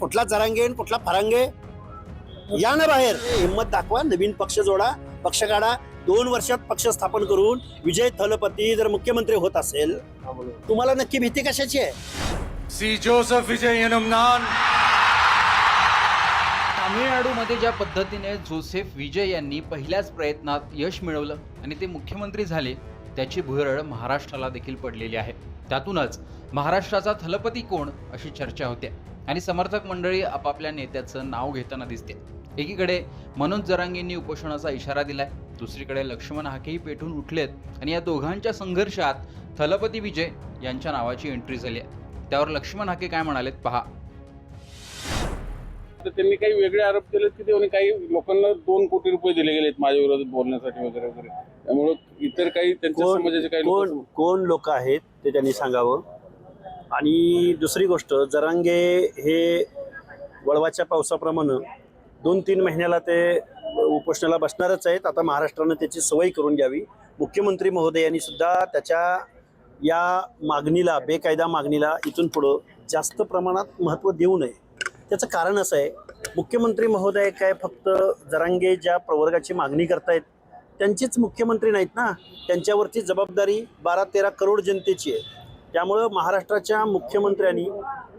कुठला जरांगे आणि कुठला फरांगे? या ना बाहेर, हिंमत दाखवा, नवीन पक्ष जोडा, पक्ष काढा. 2 वर्षात पक्ष स्थापन करून विजय थलपती जर मुख्यमंत्री होत असेल, तुम्हाला नक्की भीती कशाची आहे? सी जोसेफ विजय यनमनान. तामिळनाडूमध्ये ज्या पद्धतीने जोसेफ विजय यांनी पहिल्याच प्रयत्नात यश मिळवलं आणि ते मुख्यमंत्री झाले, त्याची भुरळ महाराष्ट्राला देखील पडलेली आहे. त्यातूनच महाराष्ट्राचा थलपती कोण अशी चर्चा होते आणि समर्थक मंडळी आपापल्या नेत्याचं नाव घेताना दिसते. एकीकडे मनोज जरांगेंनी उपोषणाचा इशारा दिलाय, दुसरीकडे लक्ष्मण हाकेही पेटून उठलेत आणि या दोघांच्या संघर्षात थलपती विजय यांच्या नावाची एंट्री झाली आहे. त्यावर लक्ष्मण हाके काय म्हणालेत पहा. तर त्यांनी काही वेगळे आरोप केले की त्यांनी काही लोकांना 2 कोटी रुपये दिले गेलेत माझ्या विरोधात बोलण्यासाठी वगैरे वगैरे. त्यामुळे इतर काही त्यांच्या समाजाचे काही कोण लोक आहेत ते त्यांनी सांगावं. आणि दुसरी गोष्ट, जरांगे हे वळवाच्या पावसाप्रमाणे 2-3 महिन्याला ते उपोषणाला बसणारच आहेत. आता महाराष्ट्रानं त्याची सवय करून घ्यावी. मुख्यमंत्री महोदयांनी सुद्धा त्याच्या या मागणीला, बेकायदा मागणीला इथून पुढं जास्त प्रमाणात महत्त्व देऊ नये. त्याचं कारण असं आहे, मुख्यमंत्री महोदय काय फक्त जरांगे ज्या प्रवर्गाची मागणी करतायत त्यांचीच मुख्यमंत्री नाहीत ना, त्यांच्यावरची जबाबदारी 12-13 करोड जनतेची आहे. त्यामुळं महाराष्ट्राच्या मुख्यमंत्र्यांनी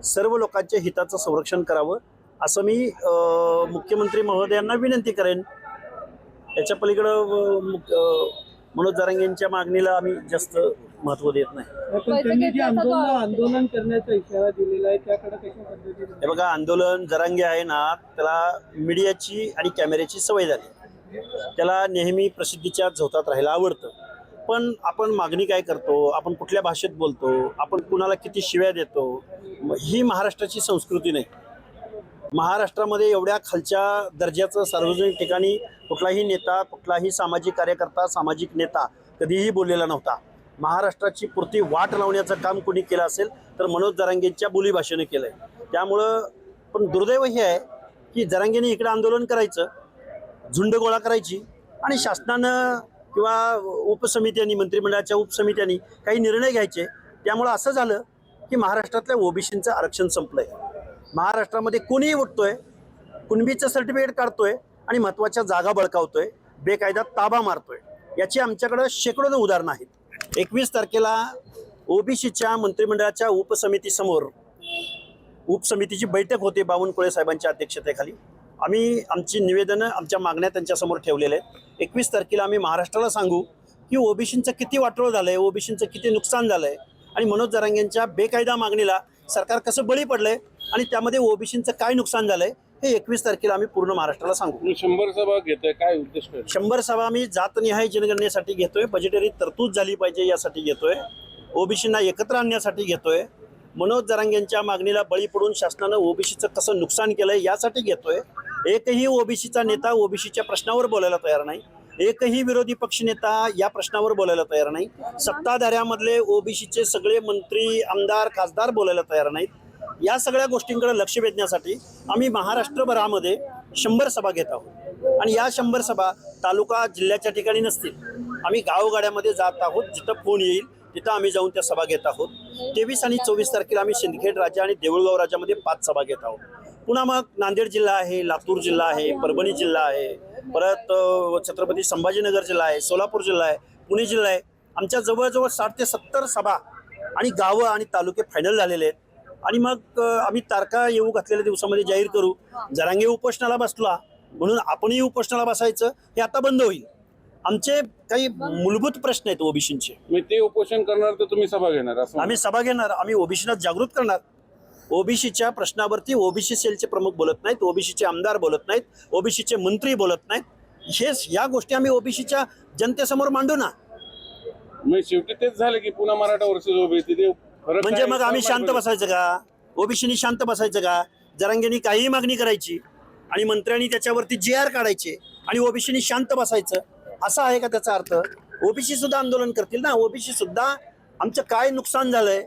सर्व लोकांच्या हिताचं संरक्षण करावं असं मी मुख्यमंत्री महोदयांना विनंती करेन. याच्या पलीकडं मनोज जरांगेंच्या मागणीला आम्ही जास्त महत्त्व देत नाही. त्यांनी जे आंदोलन करण्याचा इशारा दिलेला आहे त्याकडे कशा पद्धतीने? हे बघा, आंदोलन जरांगे आहे ना, त्याला मीडियाची आणि कॅमेऱ्याची सवय झाली. त्याला नेहमी प्रसिद्धीच्या झोतात राहायला आवडतं. पण आपण मागणी काय करतो, आपण कुठल्या भाषेत बोलतो, आपण कुणाला किती शिव्या देतो, ही महाराष्ट्राची संस्कृती नाही. महाराष्ट्रामध्ये एवढ्या खालच्या दर्जाचं सार्वजनिक ठिकाणी कुठलाही नेता, कुठलाही सामाजिक कार्यकर्ता, सामाजिक नेता कधीही बोललेला नव्हता. महाराष्ट्राची पुरती वाट लावण्याचं काम कोणी केलं असेल तर मनोज जरांगेंच्या बोलीभाषेने केलं आहे. त्यामुळं पण दुर्दैव हे आहे की जरांगेने इकडे आंदोलन करायचं, झुंड गोळा करायची आणि शासनानं किंवा उपसमित्यांनी, मंत्रिमंडळाच्या उपसमित्यांनी काही निर्णय घ्यायचे. त्यामुळं असं झालं की महाराष्ट्रातल्या ओबीसींचं आरक्षण संपलंय. महाराष्ट्रामध्ये कोणीही उठतोय, कुणबीचं सर्टिफिकेट काढतोय आणि महत्त्वाच्या जागा बळकावतोय, बेकायदा ताबा मारतोय. याची आमच्याकडं शेकडो उदाहरणं आहेत. 21 तारखेला ओबीसीच्या मंत्रिमंडळाच्या उपसमितीची बैठक होती बावनकुळे साहेबांच्या अध्यक्षतेखाली. आम्ही आमची निवेदनं, आमच्या मागण्या त्यांच्यासमोर ठेवलेल्या आहेत. 21 तारखेला आम्ही महाराष्ट्राला सांगू की ओबीसींचं किती वाटोळं झालंय, ओबीसींचं किती नुकसान झालंय आणि मनोज जरांगेंच्या बेकायदा मागणीला सरकार कसं बळी पडलंय आणि त्यामध्ये ओबीसींचं काय नुकसान झालंय हे 21 तारखेला आम्ही पूर्ण महाराष्ट्राला सांगू. 100 सभा घेतोय, काय उद्देश? 100 सभा आम्ही जातनिहाय जनगणनेसाठी घेतोय, बजेटरी तरतूद झाली पाहिजे यासाठी घेतोय, ओबीसींना एकत्र आणण्यासाठी घेतोय, मनोज जरांगेंच्या मागणीला बळी पडून शासनानं ओबीसीचं कसं नुकसान केलंय यासाठी घेतोय. एकही ओबीसीचा नेता ओबीसीच्या प्रश्नावर बोलायला तयार नाही. एकही विरोधी पक्षनेता या प्रश्नावर बोलायला तयार नाही. सत्ताधाऱ्यामधले ओबीसीचे सगळे मंत्री, आमदार, खासदार बोलायला तयार नाहीत. या सगळ्या गोष्टींकडे लक्ष वेधण्यासाठी आम्ही महाराष्ट्रभरामध्ये 100 सभा घेत आहोत आणि या 100 सभा तालुका जिल्ह्याच्या ठिकाणी नसतील. आम्ही गावगाड्यामध्ये जात आहोत, जिथं फोन येईल तिथं आम्ही जाऊन त्या सभा घेत आहोत. 23 आणि 24 तारखेला आम्ही सिंदखेड राजा आणि देऊळगाव राजामध्ये 5 सभा घेत आहोत. पुन्हा मग नांदेड जिल्हा आहे, लातूर जिल्हा आहे, परभणी जिल्हा आहे, परत छत्रपती संभाजीनगर जिल्हा आहे, सोलापूर जिल्हा आहे, पुणे जिल्हा आहे. आमच्या जवळजवळ 60 ते 70 सभा आणि गावं आणि तालुके फायनल झालेले आहेत. आणि मग आम्ही तारखा येऊ घातलेल्या दिवसामध्ये जाहीर करू. जरांगे उपोषणाला बसला म्हणून आपणही उपोषणाला बसायचं हे आता बंद होईल. आमचे काही मूलभूत प्रश्न आहेत ओबीसींचे. मी ते उपोषण करणार तर तुम्ही सभा घेणार असं? आम्ही सभा घेणार, आम्ही ओबीसींना जागृत करणार. ओबीसीच्या प्रश्नावरती ओबीसी सेलचे प्रमुख बोलत नाहीत, ओबीसीचे आमदार बोलत नाहीत, ओबीसीचे मंत्री बोलत नाहीत. या गोष्टी आम्ही ओबीसीच्या जनतेसमोर मांडू ना. मग शेवटी तेच झालं की पुन्हा मराठा वर्सेस ओबीसी, ते म्हणजे मग आम्ही शांत बसायचं का? ओबीसीनी शांत बसायचं का? जरांगेंनी काहीही मागणी करायची आणि मंत्र्यांनी त्याच्यावरती GR काढायचे आणि ओबीसीनी शांत बसायचं, असा आहे का त्याचा अर्थ? ओबीसी सुद्धा आंदोलन करतील ना. ओबीसी सुद्धा आमचं काय नुकसान झालंय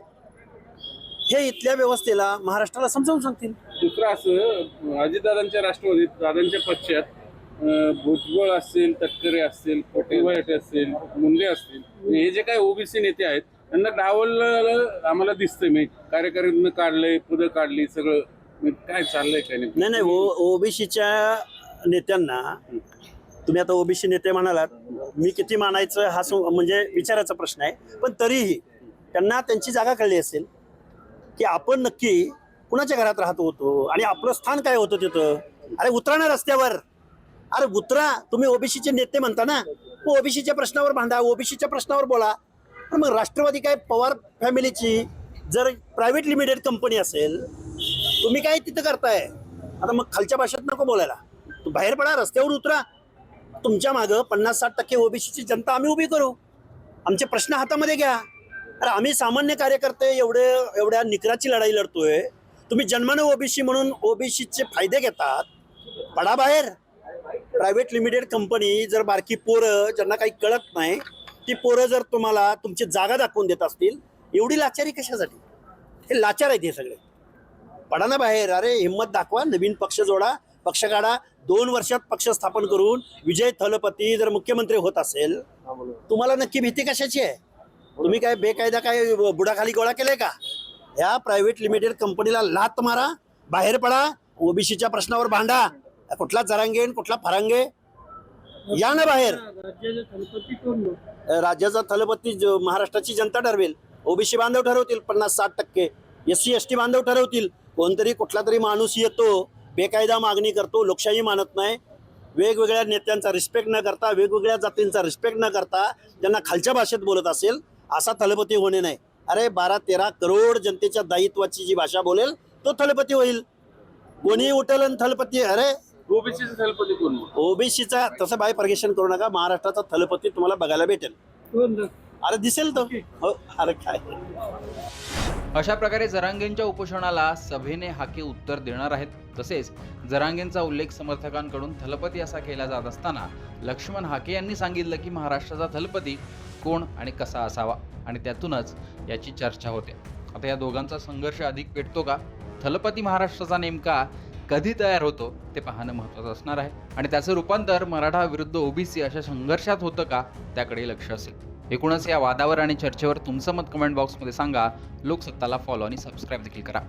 हे इथल्या व्यवस्थेला, महाराष्ट्राला समजावून सांगतील. दुसरं असं, अजितदादांच्या राष्ट्रवादीत, दादांच्या पक्षात भुजबळ असतील, तटकरे असतील, कोटेवाटे असतील, मुंडे असतील, हे जे काही ओबीसी नेते आहेत त्यांना डावललं आम्हाला दिसतंय. मी कार्यकारिणीनं काढलंय, पदं काढली, सगळं मग काय चाललंय काय नाही? नाही ओबीसीच्या नेत्यांना तुम्ही आता ओबीसी नेते म्हणालात, मी किती मानायचं हा म्हणजे विचाराचा प्रश्न आहे. पण तरीही त्यांना त्यांची जागा कळली असेल की आपण नक्की कुणाच्या घरात राहत होतो आणि आपलं स्थान काय होतं तिथं. अरे उतरा ना रस्त्यावर, अरे उतरा. तुम्ही ओबीसीचे नेते म्हणता ना, ओबीसीच्या प्रश्नावर भांडा, ओबीसीच्या प्रश्नावर बोला. पण मग राष्ट्रवादी काय पवार फॅमिलीची जर प्रायव्हेट लिमिटेड कंपनी असेल, तुम्ही काय तिथं करताय? आता मग खालच्या भाषेत नको बोलायला, तू बाहेर पडा, रस्त्यावर उतरा. तुमच्या मागं 50-60% ओबीसीची जनता आम्ही उभी करू, आमचे प्रश्न हातामध्ये घ्या. अरे आम्ही सामान्य कार्यकर्ते एवढ्या निकराची लढाई लढतोय, तुम्ही जन्मानं ओबीसी म्हणून ओबीसीचे फायदे घेतात. पडा बाहेर. प्रायव्हेट लिमिटेड कंपनी जर बारकी पोरं ज्यांना काही कळत नाही, ती पोरं जर तुम्हाला तुमची जागा दाखवून देत असतील, एवढी लाचारी कशासाठी? हे लाचार आहेत हे सगळे. पडा ना बाहेर. अरे हिंमत दाखवा, नवीन पक्ष जोडा, पक्ष काढा. 2 वर्षात पक्ष स्थापन करून विजय थलपती जर मुख्यमंत्री होत असेल, तुम्हाला नक्की भीती कशाची आहे? तुम्ही काय बेकायदा काय बुडाखाली गोळा केलाय का? या प्रायव्हेट लिमिटेड कंपनीला लात मारा, बाहेर पडा, ओबीसीच्या प्रश्नावर भांडा. कुठला जरांगेन कुठला फरांगे, या ना बाहेर. राज्याचे थलपती कोण लोक? राज्याचा थलपती महाराष्ट्राची जनता ठरवेल. ओबीसी बांधव ठरवतील 50-60%, SC ST बांधव ठरवतील. कोणतरी कुठला तरी माणूस येतो, बेकायदा मागणी करतो, लोकशाही मानत नाही, वेगवेगळ्या नेत्यांचा रिस्पेक्ट न करता, वेगवेगळ्या जातींचा रिस्पेक्ट न करता त्यांना खालच्या भाषेत बोलत असेल, असा थलपती होणे नाही. अरे 12-13 करोड जनतेच्या दायित्वाची जी भाषा बोलेल तो थलपती होईल. कोणी उठेल आणि थलपती. अरे ओबीसीचे थलपती कोण? ओबीसीचा तसं बायफर्गेशन करू नका. महाराष्ट्राचा थलपती तुम्हाला बघायला भेटेल. कोण? अरे दिसेल तो. हो, अरे काय. अशा प्रकारे जरांगेंच्या उपोषणाला सभेने हाके उत्तर देणार आहेत. तसेच जरांगेंचा उल्लेख समर्थकांकडून थलपती असा केला जात असताना लक्ष्मण हाके यांनी सांगितलं की महाराष्ट्राचा थलपती कोण आणि कसा असावा, आणि त्यातूनच याची चर्चा होते. आता या दोघांचा संघर्ष अधिक पेटतो का? थलपती महाराष्ट्राचा नेमका कधी तयार होतो ते पाहणं महत्त्वाचं असणार आहे, आणि त्याचं रूपांतर मराठा विरुद्ध ओबीसी अशा संघर्षात होतं का, त्याकडे लक्ष असेल. एकूणच या वादावर आणि चर्चेवर तुमचं मत कमेंट बॉक्समध्ये सांगा. लोकसत्ताला फॉलो आणि सबस्क्राईब देखील करा.